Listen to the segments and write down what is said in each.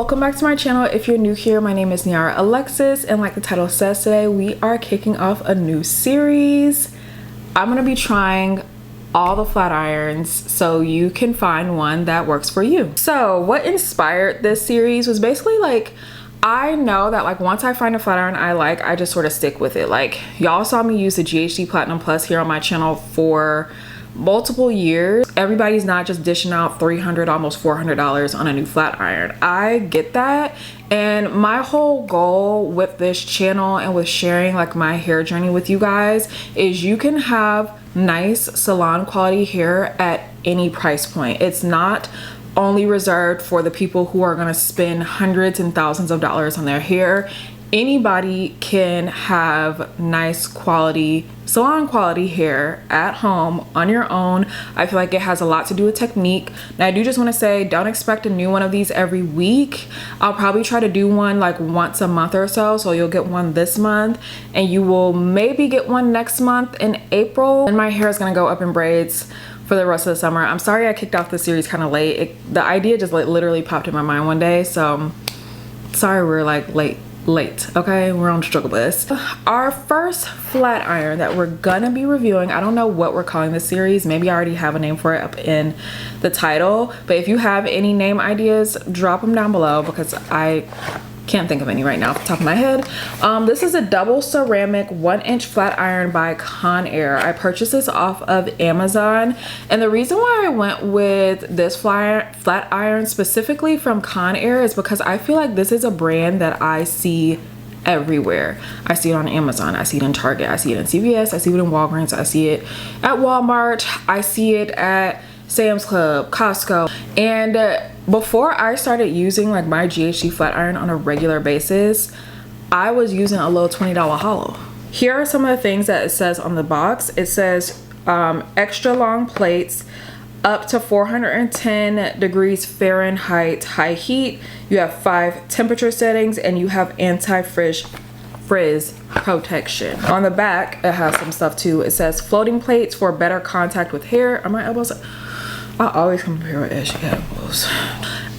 Welcome back to my channel. If you're new here, my name is Niara Alexis, and like the title says, today we are kicking off a new series. I'm going to be trying all the flat irons so you can find one that works for you. So what inspired this series was basically like, I know that like once I find a flat iron I like, I just sort of stick with it. Like y'all saw me use the GHD Platinum Plus here on my channel for multiple years. Everybody's not just dishing out $300, almost $400 on a new flat iron. I get that, and my whole goal with this channel and with sharing like my hair journey with you guys is you can have nice salon quality hair at any price point. It's not only reserved for the people who are going to spend hundreds and thousands of dollars on their hair. Anybody can have nice quality, salon quality hair at home on your own. I feel like it has a lot to do with technique. Now I do just want to say, don't expect a new one of these every week. I'll probably try to do one like once a month or so. So you'll get one this month and you will maybe get one next month in April. And my hair is going to go up in braids for the rest of the summer. I'm sorry I kicked off the series kind of late. The idea just like literally popped in my mind one day. So sorry we're like late, okay? We're on struggle bus. Our first flat iron that we're gonna be reviewing, I don't know what we're calling this series. Maybe I already have a name for it up in the title, but if you have any name ideas, drop them down below because I can't think of any right now off the top of my head. This is a double ceramic 1-inch flat iron by Conair. I purchased this off of Amazon, and the reason why I went with this flat iron specifically from Conair is because I feel like this is a brand that I see everywhere. I see it on Amazon, I see it in Target, I see it in CVS, I see it in Walgreens, I see it at Walmart, I see it at Sam's Club, Costco. And before I started using like my GHD flat iron on a regular basis, I was using a little $20 hollow. Here are some of the things that it says on the box. It says extra long plates, up to 410 degrees Fahrenheit high heat. You have 5 temperature settings, and you have anti-frizz protection. On the back, it has some stuff too. It says floating plates for better contact with hair. Are my elbows? I always compare with ashy elbows.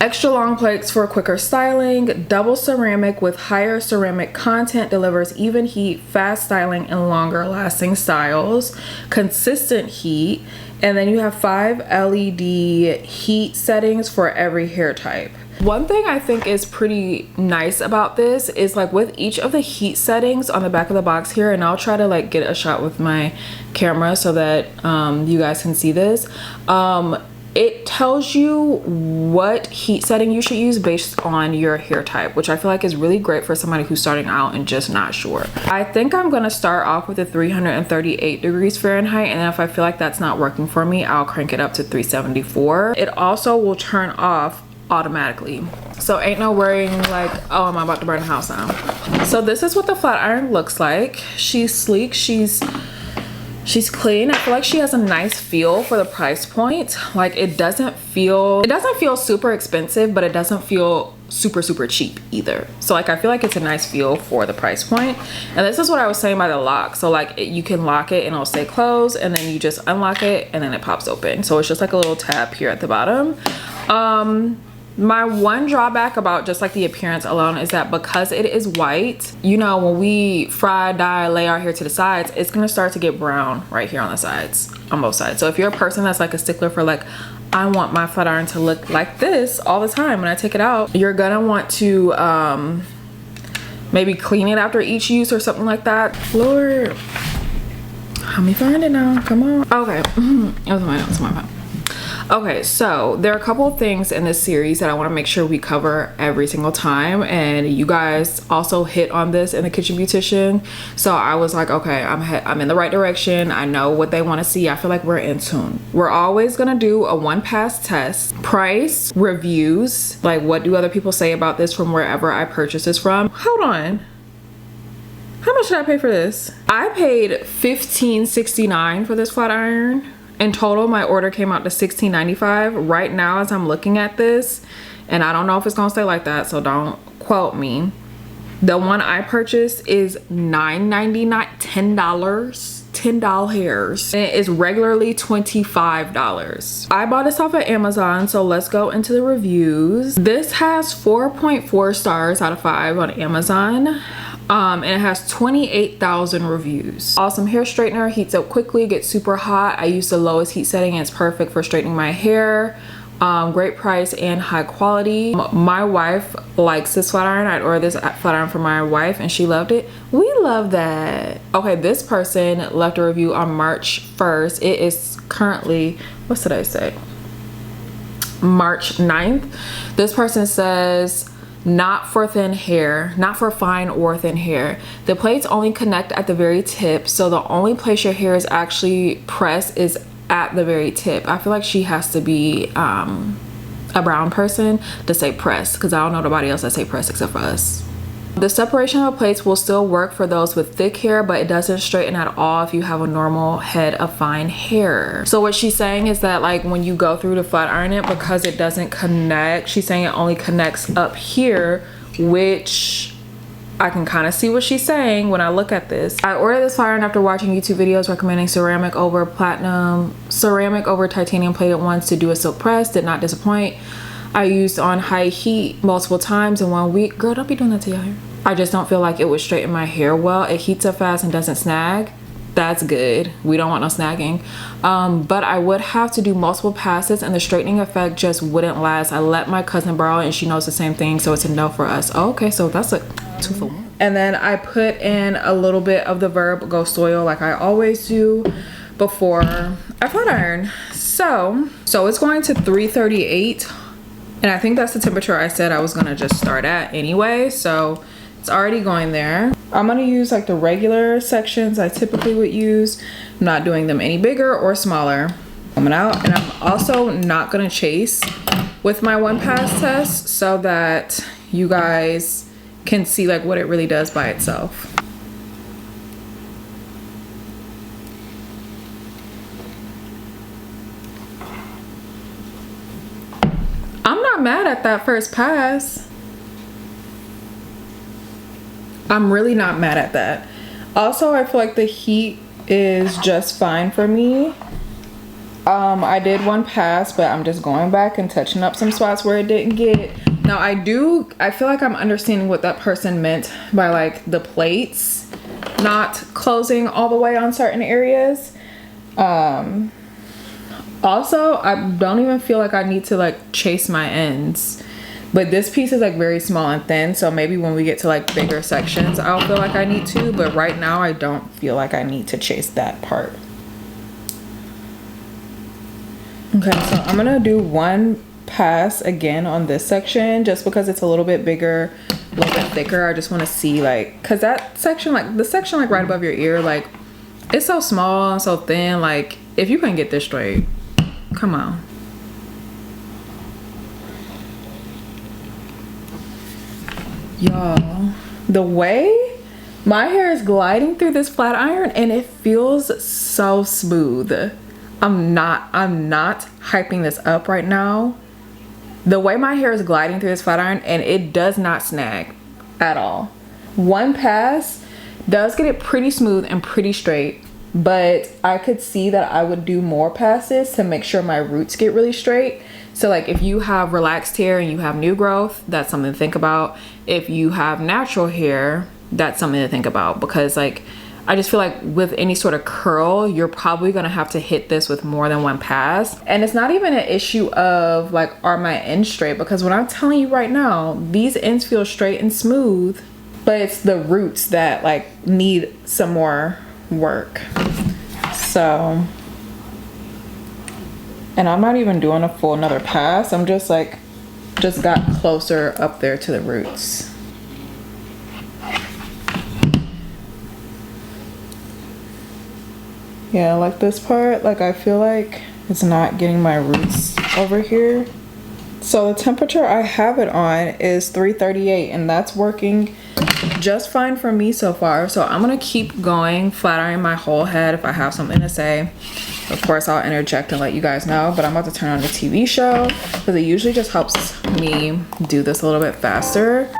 Extra long plates for quicker styling. Double ceramic with higher ceramic content delivers even heat, fast styling, and longer lasting styles. Consistent heat. And then you have 5 LED heat settings for every hair type. One thing I think is pretty nice about this is like with each of the heat settings on the back of the box here, and I'll try to like get a shot with my camera so that you guys can see this. It tells you what heat setting you should use based on your hair type, which I feel like is really great for somebody who's starting out and just not sure. I think I'm gonna start off with a 338 degrees Fahrenheit, and then if I feel like that's not working for me, I'll crank it up to 374. It also will turn off automatically, so ain't no worrying like, oh, I'm about to burn the house down. So this is what the flat iron looks like. She's sleek, she's clean. I feel like she has a nice feel for the price point. Like it doesn't feel super expensive, but it doesn't feel super cheap either. So like I feel like it's a nice feel for the price point. And this is what I was saying by the lock. So like you can lock it and it'll stay closed, and then you just unlock it and then it pops open. So it's just like a little tab here at the bottom. My one drawback about just like the appearance alone is that because it is white, you know, when we fry, dye, lay our hair to the sides, it's gonna start to get brown right here on the sides, on both sides. So if you're a person that's like a stickler for like, I want my flat iron to look like this all the time when I take it out, you're gonna want to maybe clean it after each use or something like that. Lord, help me find it now, come on. Okay, it was my notes, my phone. Okay, so there are a couple of things in this series that I want to make sure we cover every single time, and you guys also hit on this in the Kitchen Beautician. So I was like, okay, I'm in the right direction. I know what they want to see. I feel like we're in tune. We're always gonna do a 1-pass test, price, reviews, like what do other people say about this from wherever I purchased this from. Hold on, how much did I pay for this? I paid $15.69 for this flat iron. In total, my order came out to $16.95. Right now, as I'm looking at this, and I don't know if it's gonna stay like that, so don't quote me. The one I purchased is $9.99, $10 $10 hairs. And it is regularly $25. I bought this off of Amazon, so let's go into the reviews. This has 4.4 stars out of 5 on Amazon. And it has 28,000 reviews. Awesome hair straightener, heats up quickly, gets super hot. I use the lowest heat setting and it's perfect for straightening my hair. Great price and high quality. My wife likes this flat iron. I'd order this flat iron for my wife and she loved it. We love that. Okay, this person left a review on March 1st. It is currently, what did I say? March 9th. This person says, not for thin hair, not for fine or thin hair. The plates only connect at the very tip, so the only place your hair is actually pressed is at the very tip. I feel like she has to be a brown person to say press, because I don't know nobody else that say press except for us. The separation of the plates will still work for those with thick hair, but it doesn't straighten at all if you have a normal head of fine hair. So what she's saying is that like when you go through to flat iron it, because it doesn't connect, she's saying it only connects up here, which I can kind of see what she's saying when I look at this. I ordered this flat iron after watching YouTube videos recommending ceramic over titanium plated ones to do a silk press. Did not disappoint. I used on high heat multiple times in 1 week. Girl, don't be doing that to your hair. I just don't feel like it would straighten my hair well. It heats up fast and doesn't snag. That's good. We don't want no snagging. But I would have to do multiple passes and the straightening effect just wouldn't last. I let my cousin borrow it and she knows the same thing, so it's a no for us. Oh, okay, so that's a 2 for 1. And then I put in a little bit of the Verb Ghost Oil like I always do before I flat iron. So it's going to 338. And I think that's the temperature I said I was gonna just start at anyway, so it's already going there. I'm gonna use like the regular sections I typically would use. I'm not doing them any bigger or smaller. Coming out, and I'm also not gonna chase with my 1 pass test so that you guys can see like what it really does by itself. I'm not mad at that first pass. I'm really not mad at that. Also, I feel like the heat is just fine for me. I did 1 pass, but I'm just going back and touching up some spots where it didn't get. Now I feel like I'm understanding what that person meant by like the plates not closing all the way on certain areas. Also, I don't even feel like I need to like chase my ends, but this piece is like very small and thin, so maybe when we get to like bigger sections I'll feel like I need to, but right now I don't feel like I need to chase that part. Okay, so I'm gonna do 1 pass again on this section just because it's a little bit bigger, a little bit thicker. I just want to see like, because that section, like the section like right above your ear, like it's so small and so thin, like if you can get this straight, come on. Y'all, the way my hair is gliding through this flat iron and it feels so smooth. I'm not hyping this up right now. The way my hair is gliding through this flat iron and it does not snag at all. 1 pass does get it pretty smooth and pretty straight, but I could see that I would do more passes to make sure my roots get really straight. So like if you have relaxed hair and you have new growth, that's something to think about. If you have natural hair, that's something to think about, because like I just feel like with any sort of curl, you're probably gonna have to hit this with more than 1 pass. And it's not even an issue of like, are my ends straight? Because what I'm telling you right now, these ends feel straight and smooth, but it's the roots that like need some more work. So, and I'm not even doing a full another pass. I'm just like, just got closer up there to the roots. Yeah, like this part, like I feel like it's not getting my roots over here. So the temperature I have it on is 338 and that's working just fine for me so far. So I'm gonna keep going, flat iron my whole head. If I have something to say, of course I'll interject and let you guys know, but I'm about to turn on the TV show because it usually just helps me do this a little bit faster.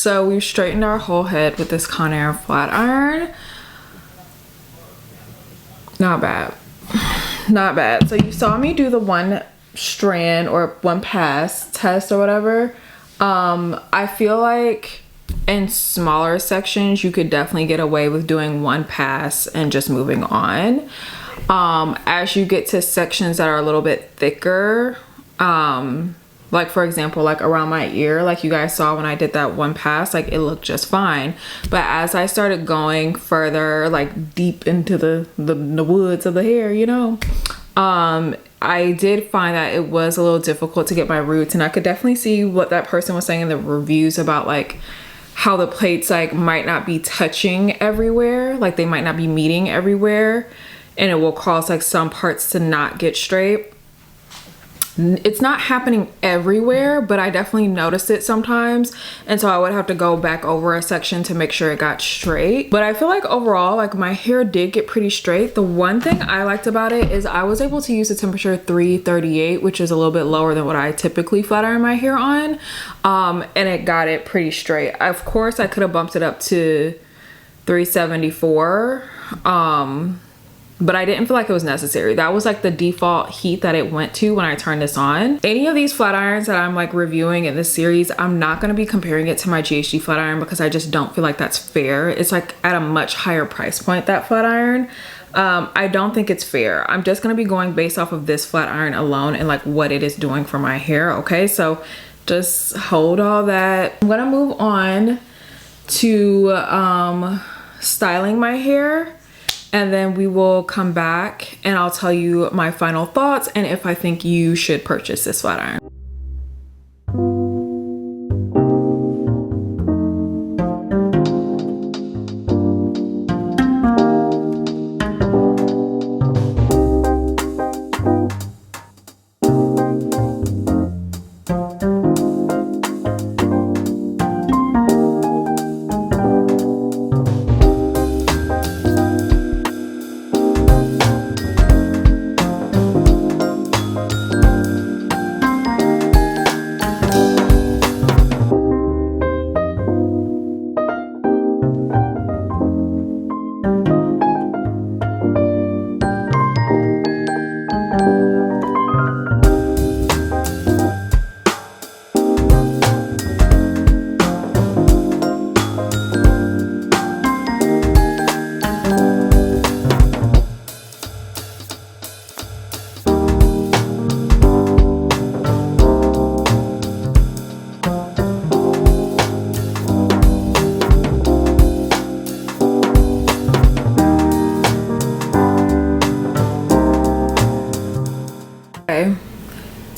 So we've straightened our whole head with this Conair flat iron. Not bad. Not bad. So you saw me do the one strand or one pass test or whatever. I feel like in smaller sections you could definitely get away with doing one pass and just moving on. As you get to sections that are a little bit thicker, like for example, like around my ear, like you guys saw when I did that one pass, like it looked just fine. But as I started going further, like deep into the woods of the hair, you know, I did find that it was a little difficult to get my roots, and I could definitely see what that person was saying in the reviews about like how the plates like might not be touching everywhere, like they might not be meeting everywhere, and it will cause like some parts to not get straight. It's not happening everywhere, but I definitely noticed it sometimes, and so I would have to go back over a section to make sure it got straight. But I feel like overall, like my hair did get pretty straight. The one thing I liked about it is I was able to use the temperature 338, which is a little bit lower than what I typically flat iron my hair on, and it got it pretty straight. Of course I could have bumped it up to 374, but I didn't feel like it was necessary. That was like the default heat that it went to when I turned this on. Any of these flat irons that I'm like reviewing in this series, I'm not going to be comparing it to my GHD flat iron because I just don't feel like that's fair. It's like at a much higher price point, that flat iron. I don't think it's fair. I'm just going to be going based off of this flat iron alone and like what it is doing for my hair. Okay, so just hold all that. I'm going to move on to styling my hair. And then we will come back and I'll tell you my final thoughts and if I think you should purchase this flat iron.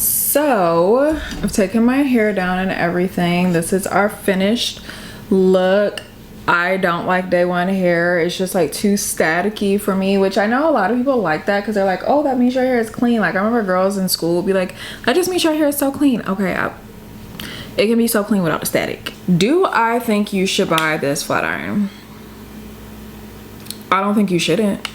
So I've taken my hair down and everything. This is our finished look. I don't like day one hair. It's just like too staticky for me, which I know a lot of people like that because they're like, oh, that means your hair is clean. Like I remember girls in school would be like, that just means your hair is so clean. Okay, it can be so clean without the static. Do I think you should buy this flat iron? I don't think you shouldn't.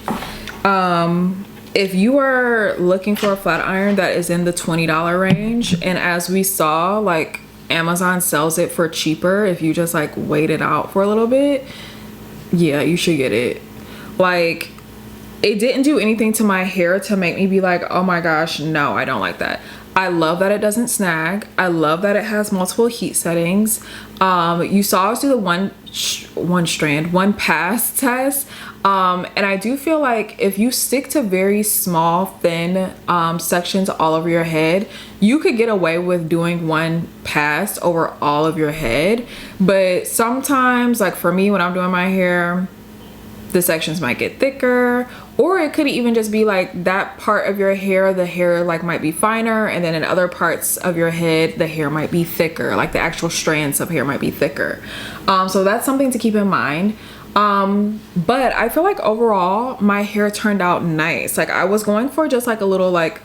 If you are looking for a flat iron that is in the $20 range, and as we saw, like Amazon sells it for cheaper if you just like wait it out for a little bit, yeah, you should get it. Like it didn't do anything to my hair to make me be like, oh my gosh, no, I don't like that. I love that it doesn't snag. I love that it has multiple heat settings. You saw us do the one pass test. And I do feel like if you stick to very small, thin sections all over your head, you could get away with doing one pass over all of your head. But sometimes, like for me, when I'm doing my hair, the sections might get thicker, or it could even just be like that part of your hair, the hair like might be finer, and then in other parts of your head the hair might be thicker, like the actual strands of hair might be thicker. So that's something to keep in mind. But I feel like overall my hair turned out nice. Like I was going for just like a little like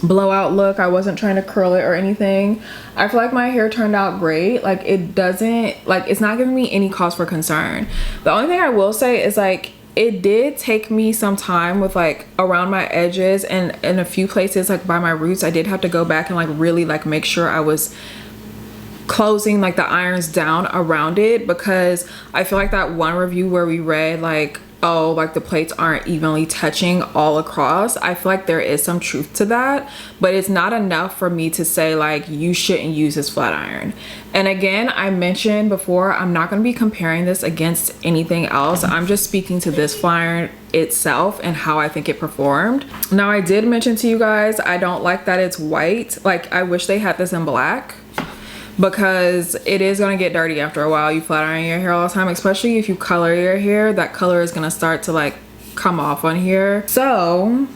blowout look. I wasn't trying to curl it or anything. I feel like my hair turned out great. Like it doesn't, like it's not giving me any cause for concern. The only thing I will say is like it did take me some time with like around my edges and in a few places like by my roots. I did have to go back and like really like make sure I was closing like the irons down around it, because I feel like that one review where we read like, oh, like the plates aren't evenly touching all across, I feel like there is some truth to that, but it's not enough for me to say like you shouldn't use this flat iron. And again, I mentioned before, I'm not going to be comparing this against anything else. I'm just speaking to this flat iron itself and how I think it performed. Now, I did mention to you guys, I don't like that it's white. Like, I wish they had this in black, because it is going to get dirty after a while. You flat iron your hair all the time, especially if you color your hair, that color is going to start to like come off on here. So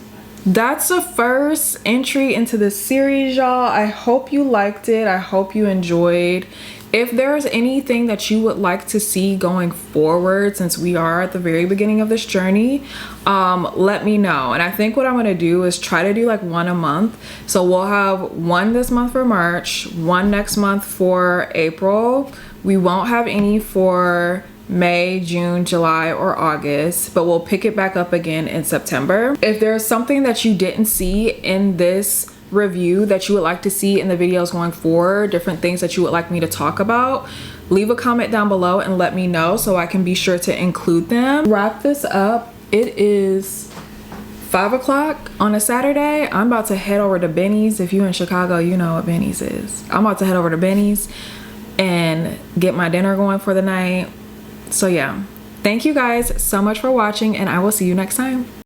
that's the first entry into this series, y'all. I hope you liked it. I hope you enjoyed. If there's anything that you would like to see going forward, since we are at the very beginning of this journey, let me know. And I think what I'm gonna do is try to do like one a month. So we'll have one this month for March, one next month for April. We won't have any for May, June, July, or August, but we'll pick it back up again in September. If there's something that you didn't see in this review that you would like to see in the videos going forward, different things that you would like me to talk about, leave a comment down below and let me know so I can be sure to include them. Wrap this up. It is 5 o'clock on a Saturday. I'm about to head over to Benny's. If you're in Chicago, you know what Benny's is. I'm about to head over to Benny's and get my dinner going for the night. So yeah, thank you guys so much for watching, and I will see you next time.